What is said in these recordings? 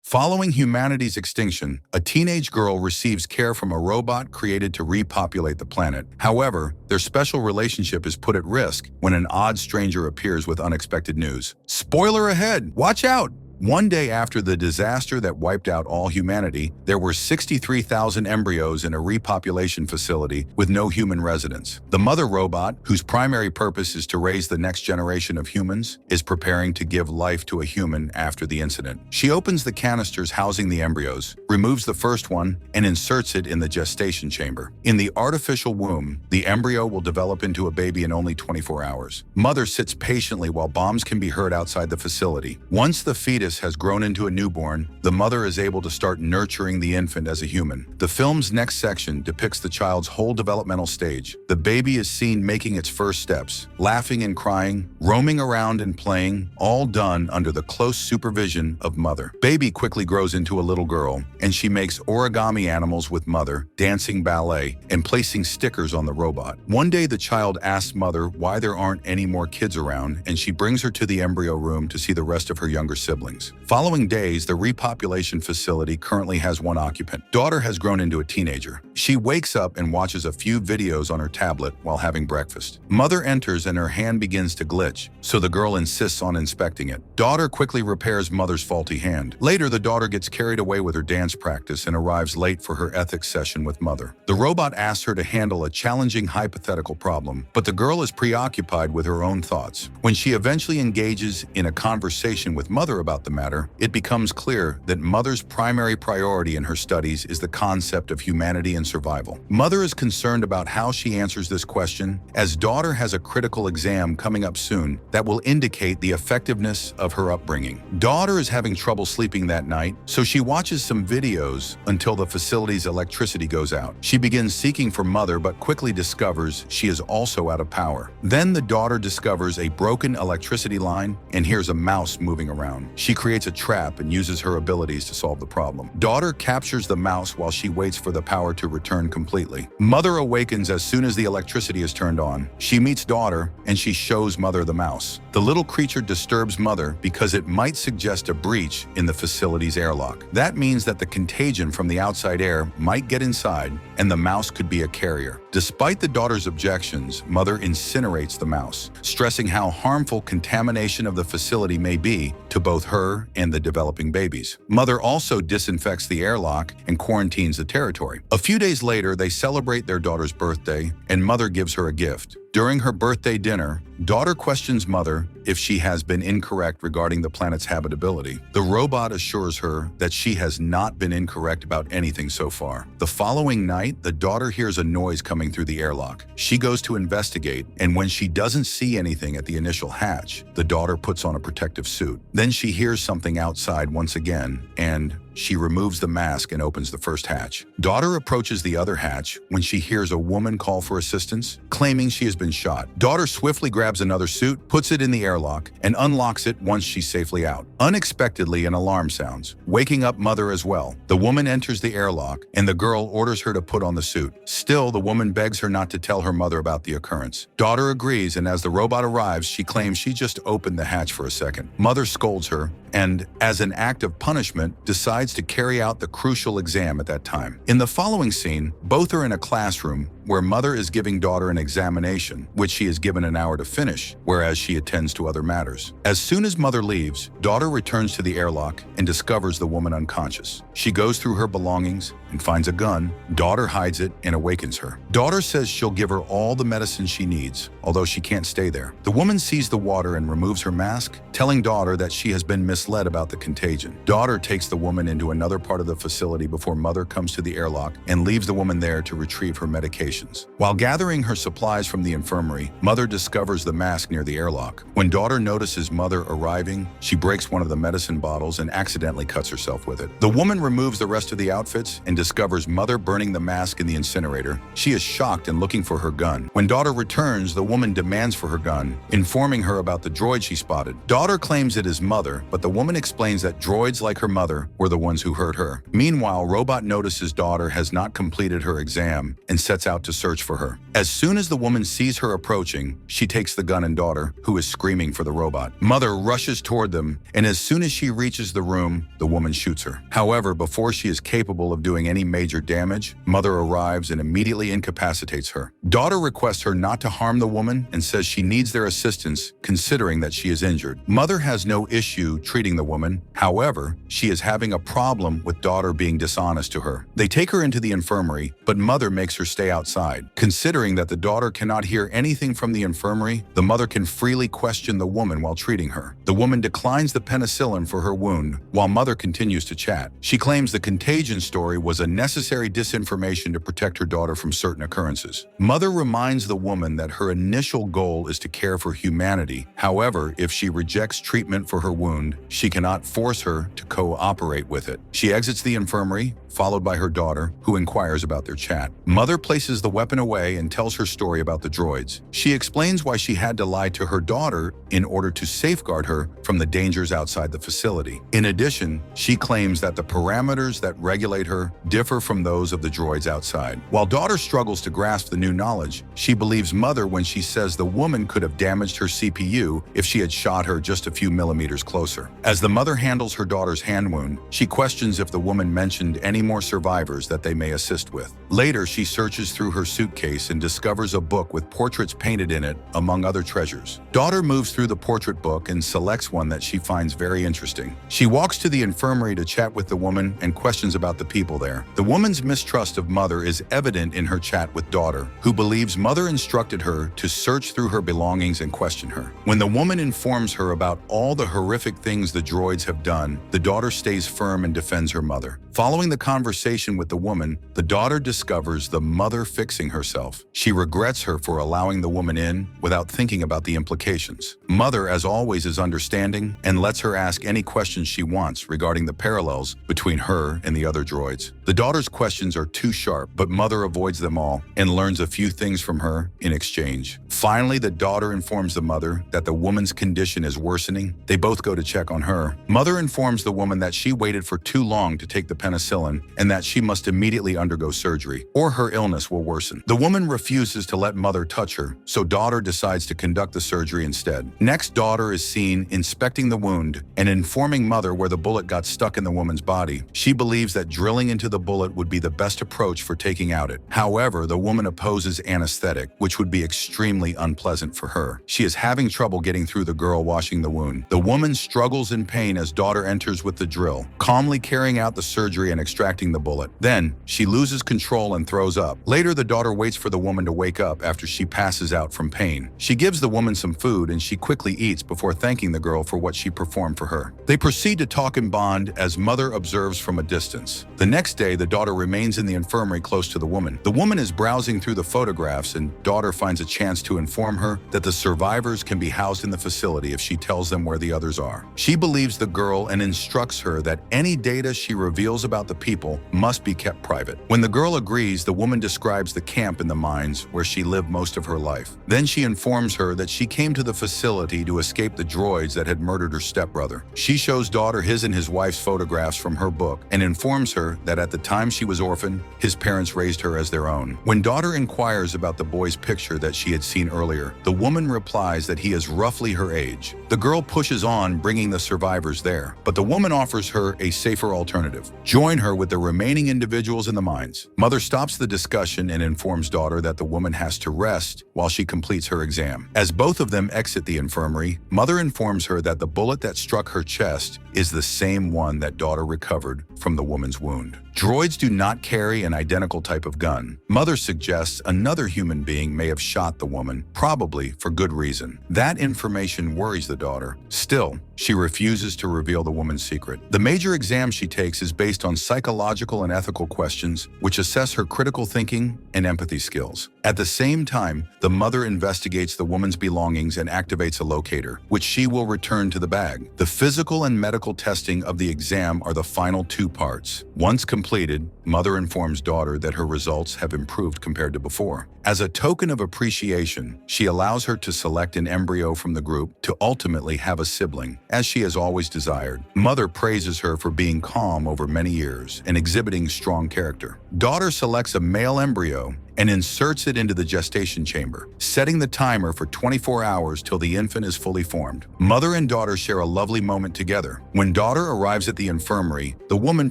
Following humanity's extinction, a teenage girl receives care from a robot created to repopulate the planet. However, their special relationship is put at risk when an odd stranger appears with unexpected news. Spoiler ahead! Watch out! One day after the disaster that wiped out all humanity, there were 63,000 embryos in a repopulation facility with no human residents. The mother robot, whose primary purpose is to raise the next generation of humans, is preparing to give life to a human after the incident. She opens the canisters housing the embryos, removes the first one, and inserts it in the gestation chamber. In the artificial womb, the embryo will develop into a baby in only 24 hours. Mother sits patiently while bombs can be heard outside the facility. Once the fetus has grown into a newborn, the mother is able to start nurturing the infant as a human. The film's next section depicts the child's whole developmental stage. The baby is seen making its first steps, laughing and crying, roaming around and playing, all done under the close supervision of mother. Baby quickly grows into a little girl, and she makes origami animals with mother, dancing ballet, and placing stickers on the robot. One day the child asks mother why there aren't any more kids around, and she brings her to the embryo room to see the rest of her younger siblings. Following days, the repopulation facility currently has one occupant. Daughter has grown into a teenager. She wakes up and watches a few videos on her tablet while having breakfast. Mother enters and her hand begins to glitch, so the girl insists on inspecting it. Daughter quickly repairs mother's faulty hand. Later, the daughter gets carried away with her dance practice and arrives late for her ethics session with mother. The robot asks her to handle a challenging hypothetical problem, but the girl is preoccupied with her own thoughts. When she eventually engages in a conversation with mother about the matter, it becomes clear that mother's primary priority in her studies is the concept of humanity and survival. Mother is concerned about how she answers this question, as daughter has a critical exam coming up soon that will indicate the effectiveness of her upbringing. Daughter is having trouble sleeping that night, so she watches some videos until the facility's electricity goes out. She begins seeking for mother but quickly discovers she is also out of power. Then the daughter discovers a broken electricity line and hears a mouse moving around. She creates a trap and uses her abilities to solve the problem. Daughter captures the mouse while she waits for the power to return completely. Mother awakens as soon as the electricity is turned on. She meets daughter and she shows mother the mouse. The little creature disturbs mother because it might suggest a breach in the facility's airlock. That means that the contagion from the outside air might get inside and the mouse could be a carrier. Despite the daughter's objections, mother incinerates the mouse, stressing how harmful contamination of the facility may be to both her and the developing babies. Mother also disinfects the airlock and quarantines the territory. A few days later, they celebrate their daughter's birthday, and mother gives her a gift. During her birthday dinner, daughter questions mother if she has been incorrect regarding the planet's habitability. The robot assures her that she has not been incorrect about anything so far. The following night, the daughter hears a noise coming through the airlock. She goes to investigate, and when she doesn't see anything at the initial hatch, the daughter puts on a protective suit. Then she hears something outside once again, and she removes the mask and opens the first hatch. Daughter approaches the other hatch when she hears a woman call for assistance, claiming she has been shot. Daughter swiftly grabs another suit, puts it in the airlock, and unlocks it once she's safely out. Unexpectedly, an alarm sounds, waking up mother as well. The woman enters the airlock, and the girl orders her to put on the suit. Still, the woman begs her not to tell her mother about the occurrence. Daughter agrees, and as the robot arrives, she claims she just opened the hatch for a second. Mother scolds her, and, as an act of punishment, decides to carry out the crucial exam at that time. In the following scene, both are in a classroom where mother is giving daughter an examination, which she is given an hour to finish, whereas she attends to other matters. As soon as mother leaves, daughter returns to the airlock and discovers the woman unconscious. She goes through her belongings and finds a gun. Daughter hides it and awakens her. Daughter says she'll give her all the medicine she needs, although she can't stay there. The woman sees the water and removes her mask, telling daughter that she has been misled about the contagion. Daughter takes the woman into another part of the facility before mother comes to the airlock and leaves the woman there to retrieve her medication. While gathering her supplies from the infirmary, mother discovers the mask near the airlock. When daughter notices mother arriving, she breaks one of the medicine bottles and accidentally cuts herself with it. The woman removes the rest of the outfits and discovers mother burning the mask in the incinerator. She is shocked and looking for her gun. When daughter returns, the woman demands for her gun, informing her about the droid she spotted. Daughter claims it is mother, but the woman explains that droids like her mother were the ones who hurt her. Meanwhile, robot notices daughter has not completed her exam and sets out to search for her. As soon as the woman sees her approaching, she takes the gun and daughter, who is screaming for the robot. Mother rushes toward them, and as soon as she reaches the room, the woman shoots her. However, before she is capable of doing any major damage, Mother arrives and immediately incapacitates her. Daughter requests her not to harm the woman and says she needs their assistance, considering that she is injured. Mother has no issue treating the woman. However, she is having a problem with daughter being dishonest to her. They take her into the infirmary, but Mother makes her stay outside. Considering that the daughter cannot hear anything from the infirmary, the mother can freely question the woman while treating her. The woman declines the penicillin for her wound, while Mother continues to chat. She claims the contagion story was a necessary disinformation to protect her daughter from certain occurrences. Mother reminds the woman that her initial goal is to care for humanity. However, if she rejects treatment for her wound, she cannot force her to cooperate with it. She exits the infirmary, followed by her daughter, who inquires about their chat. Mother places the weapon away and tells her story about the droids. She explains why she had to lie to her daughter in order to safeguard her from the dangers outside the facility. In addition, she claims that the parameters that regulate her differ from those of the droids outside. While daughter struggles to grasp the new knowledge, she believes Mother when she says the woman could have damaged her CPU if she had shot her just a few millimeters closer. As the mother handles her daughter's hand wound, she questions if the woman mentioned any more survivors that they may assist with. Later, she searches through her suitcase and discovers a book with portraits painted in it, among other treasures. Daughter moves through the portrait book and selects one that she finds very interesting. She walks to the infirmary to chat with the woman and questions about the people there. The woman's mistrust of Mother is evident in her chat with daughter, who believes Mother instructed her to search through her belongings and question her. When the woman informs her about all the horrific things the droids have done, the daughter stays firm and defends her mother. Following the conversation with the woman, the daughter discovers the mother fixing herself. She regrets her for allowing the woman in without thinking about the implications. Mother, as always, is understanding and lets her ask any questions she wants regarding the parallels between her and the other droids. The daughter's questions are too sharp, but Mother avoids them all and learns a few things from her in exchange. Finally, the daughter informs the mother that the woman's condition is worsening. They both go to check on her. Mother informs the woman that she waited for too long to take the penicillin and that she must immediately undergo surgery, or her illness will worsen. The woman refuses to let Mother touch her, so daughter decides to conduct the surgery instead. Next, daughter is seen inspecting the wound and informing Mother where the bullet got stuck in the woman's body. She believes that drilling into the bullet would be the best approach for taking out it. However, the woman opposes anesthetic, which would be extremely unpleasant for her. She is having trouble getting through the girl washing the wound. The woman struggles in pain as daughter enters with the drill, calmly carrying out the surgery and extracting the bullet. Then, she loses control and throws up. Later, the daughter waits for the woman to wake up after she passes out from pain. She gives the woman some food and she quickly eats before thanking the girl for what she performed for her. They proceed to talk and bond as Mother observes from a distance. The next day, the daughter remains in the infirmary close to the woman. The woman is browsing through the photographs and daughter finds a chance to inform her that the survivors can be housed in the facility if she tells them where the others are. She believes the girl and instructs her that any data she reveals about the people must be kept private. When the girl agrees, the woman describes the camp in the mines where she lived most of her life. Then she informs her that she came to the facility to escape the droids that had murdered her stepbrother. She shows daughter his and his wife's photographs from her book and informs her that at the time she was orphaned, his parents raised her as their own. When daughter inquires about the boy's picture that she had seen earlier, the woman replies that he is roughly her age. The girl pushes on, bringing the survivors there, but the woman offers her a safer alternative: join her with the remaining individuals in the mines. Mother stops the discussion and informs daughter that the woman has to rest while she completes her exam. As both of them exit the infirmary, Mother informs her that the bullet that struck her chest is the same one that daughter recovered from the woman's wound. Droids do not carry an identical type of gun. Mother suggests another human being may have shot the woman, probably for good reason. That information worries the daughter. Still, she refuses to reveal the woman's secret. The major exam she takes is based on psychological and ethical questions, which assess her critical thinking and empathy skills. At the same time, the mother investigates the woman's belongings and activates a locator, which she will return to the bag. The physical and medical testing of the exam are the final two parts. Once completed, mother informs daughter that her results have improved compared to before. As a token of appreciation, she allows her to select an embryo from the group to ultimately have a sibling, as she has always desired. Mother praises her for being calm over many years and exhibiting strong character. Daughter selects a male embryo and inserts it into the gestation chamber, setting the timer for 24 hours till the infant is fully formed. Mother and daughter share a lovely moment together. When daughter arrives at the infirmary, the woman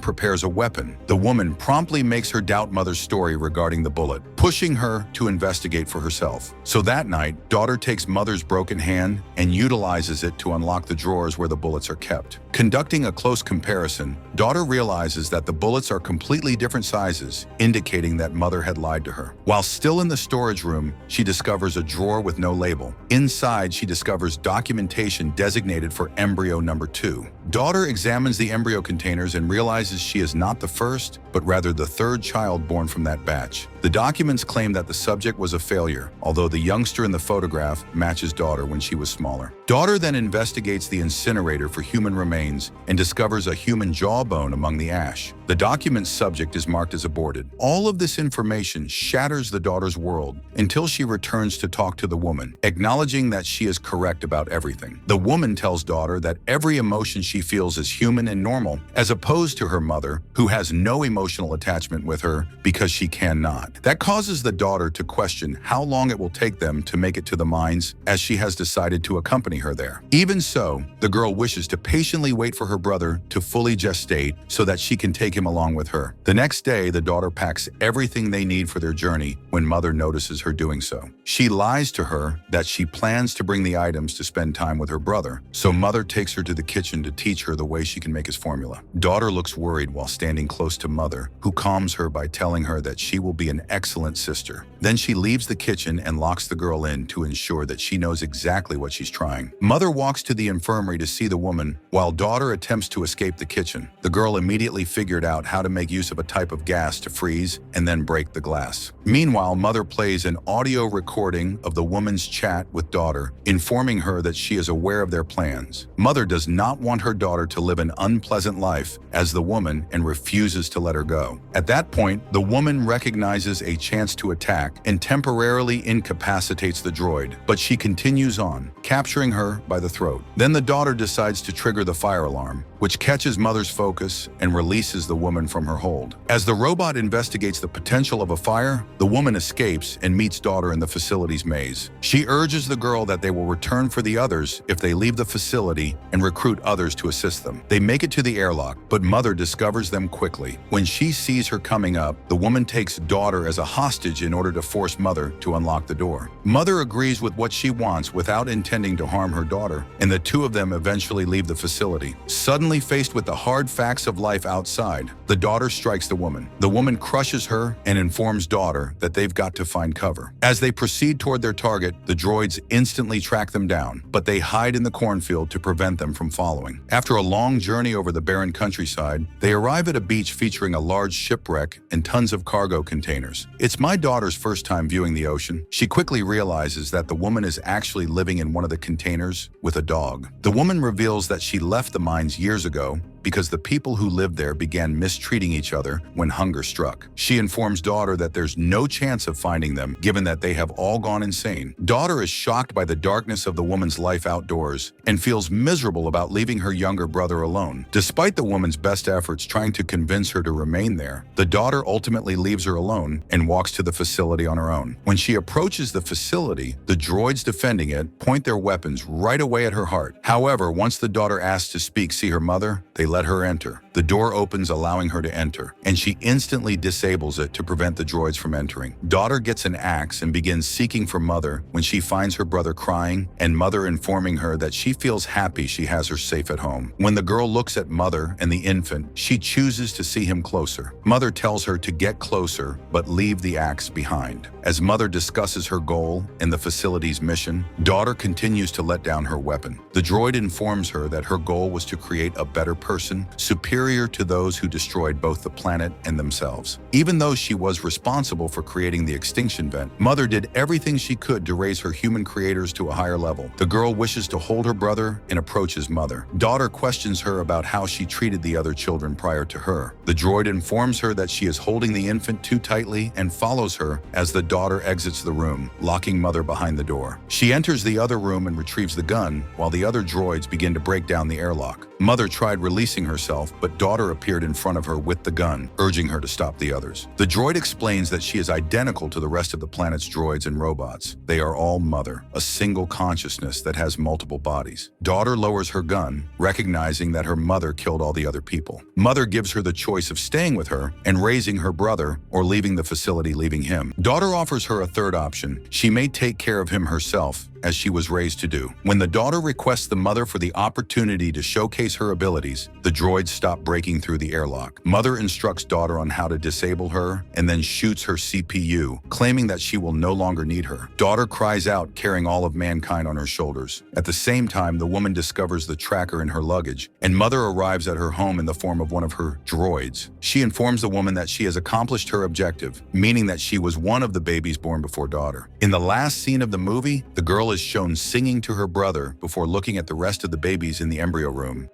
prepares a weapon. The woman promptly makes her doubt mother's story regarding the bullet, pushing her to investigate for herself. So that night, daughter takes mother's broken hand and utilizes it to unlock the drawers where the bullets are kept. Conducting a close comparison, daughter realizes that the bullets are completely different sizes, indicating that mother had lied to her. While still in the storage room, she discovers a drawer with no label. Inside, she discovers documentation designated for embryo number 2. Daughter examines the embryo containers and realizes she is not the first, but rather the 3rd child born from that batch. The documents claim that the subject was a failure, although the youngster in the photograph matches daughter when she was smaller. Daughter then investigates the incinerator for human remains and discovers a human jawbone among the ash. The document's subject is marked as aborted. All of this information shatters the daughter's world until she returns to talk to the woman, acknowledging that she is correct about everything. The woman tells daughter that every emotion she feels is human and normal, as opposed to her mother, who has no emotional attachment with her because she cannot. That causes the daughter to question how long it will take them to make it to the mines, as she has decided to accompany her there. Even so, the girl wishes to patiently wait for her brother to fully gestate so that she can take him along with her. The next day, the daughter packs everything they need for their journey when mother notices her doing so. She lies to her that she plans to bring the items to spend time with her brother, so mother takes her to the kitchen to teach her the way she can make his formula. Daughter looks worried while standing close to mother, who calms her by telling her that she will be an excellent sister. Then she leaves the kitchen and locks the girl in to ensure that she knows exactly what she's trying. Mother walks to the infirmary to see the woman, while daughter attempts to escape the kitchen. The girl immediately figured out how to make use of a type of gas to freeze and then break the glass. Meanwhile, mother plays an audio recording of the woman's chat with daughter, informing her that she is aware of their plans. Mother does not want her daughter to live an unpleasant life as the woman and refuses to let her go. At that point, the woman recognizes a chance to attack and temporarily incapacitates the droid, but she continues on, capturing her by the throat. Then the daughter decides to trigger the fire alarm, which catches mother's focus and releases the woman from her hold. As the robot investigates the potential of a fire, the woman escapes and meets daughter in the facility's maze. She urges the girl that they will return for the others if they leave the facility and recruit others to assist them. They make it to the airlock, but mother discovers them quickly. When she sees her coming up, the woman takes daughter as a hostage in order to force mother to unlock the door. Mother agrees with what she wants without intending to harm her daughter, and the two of them eventually leave the facility. Suddenly faced with the hard facts of life outside, the daughter strikes the woman. The woman crushes her and informs daughter that they've got to find cover. As they proceed toward their target, the droids instantly track them down, but they hide in the cornfield to prevent them from following. After a long journey over the barren countryside, they arrive at a beach featuring a large shipwreck and tons of cargo containers. It's my daughter's first time viewing the ocean. She quickly realizes that the woman is actually living in one of the containers with a dog. The woman reveals that she left the mines years ago because the people who lived there began mistreating each other when hunger struck. She informs daughter that there's no chance of finding them, given that they have all gone insane. Daughter is shocked by the darkness of the woman's life outdoors and feels miserable about leaving her younger brother alone. Despite the woman's best efforts trying to convince her to remain there, the daughter ultimately leaves her alone and walks to the facility on her own. When she approaches the facility, the droids defending it point their weapons right away at her heart. However, once the daughter asks to see her mother, they let her enter. The door opens, allowing her to enter, and she instantly disables it to prevent the droids from entering. Daughter gets an axe and begins seeking for mother when she finds her brother crying, and mother informing her that she feels happy she has her safe at home. When the girl looks at mother and the infant, she chooses to see him closer. Mother tells her to get closer, but leave the axe behind. As mother discusses her goal and the facility's mission, daughter continues to let down her weapon. The droid informs her that her goal was to create a better person, superior to those who destroyed both the planet and themselves. Even though she was responsible for creating the extinction vent, mother did everything she could to raise her human creators to a higher level. The girl wishes to hold her brother and approaches mother. Daughter questions her about how she treated the other children prior to her. The droid informs her that she is holding the infant too tightly and follows her as the daughter exits the room, locking mother behind the door. She enters the other room and retrieves the gun, while the other droids begin to break down the airlock. Mother tried releasing herself, but daughter appeared in front of her with the gun, urging her to stop the others. The droid explains that she is identical to the rest of the planet's droids and robots. They are all mother, a single consciousness that has multiple bodies. Daughter lowers her gun, recognizing that her mother killed all the other people. Mother gives her the choice of staying with her and raising her brother or leaving the facility, leaving him. Daughter offers her a third option. She may take care of him herself, as she was raised to do. When the daughter requests the mother for the opportunity to showcase her abilities, the droids stop breaking through the airlock. Mother instructs daughter on how to disable her and then shoots her CPU, claiming that she will no longer need her. Daughter cries out, carrying all of mankind on her shoulders. At the same time, the woman discovers the tracker in her luggage, and mother arrives at her home in the form of one of her droids. She informs the woman that she has accomplished her objective, meaning that she was one of the babies born before daughter. In the last scene of the movie, the girl is shown singing to her brother before looking at the rest of the babies in the embryo room.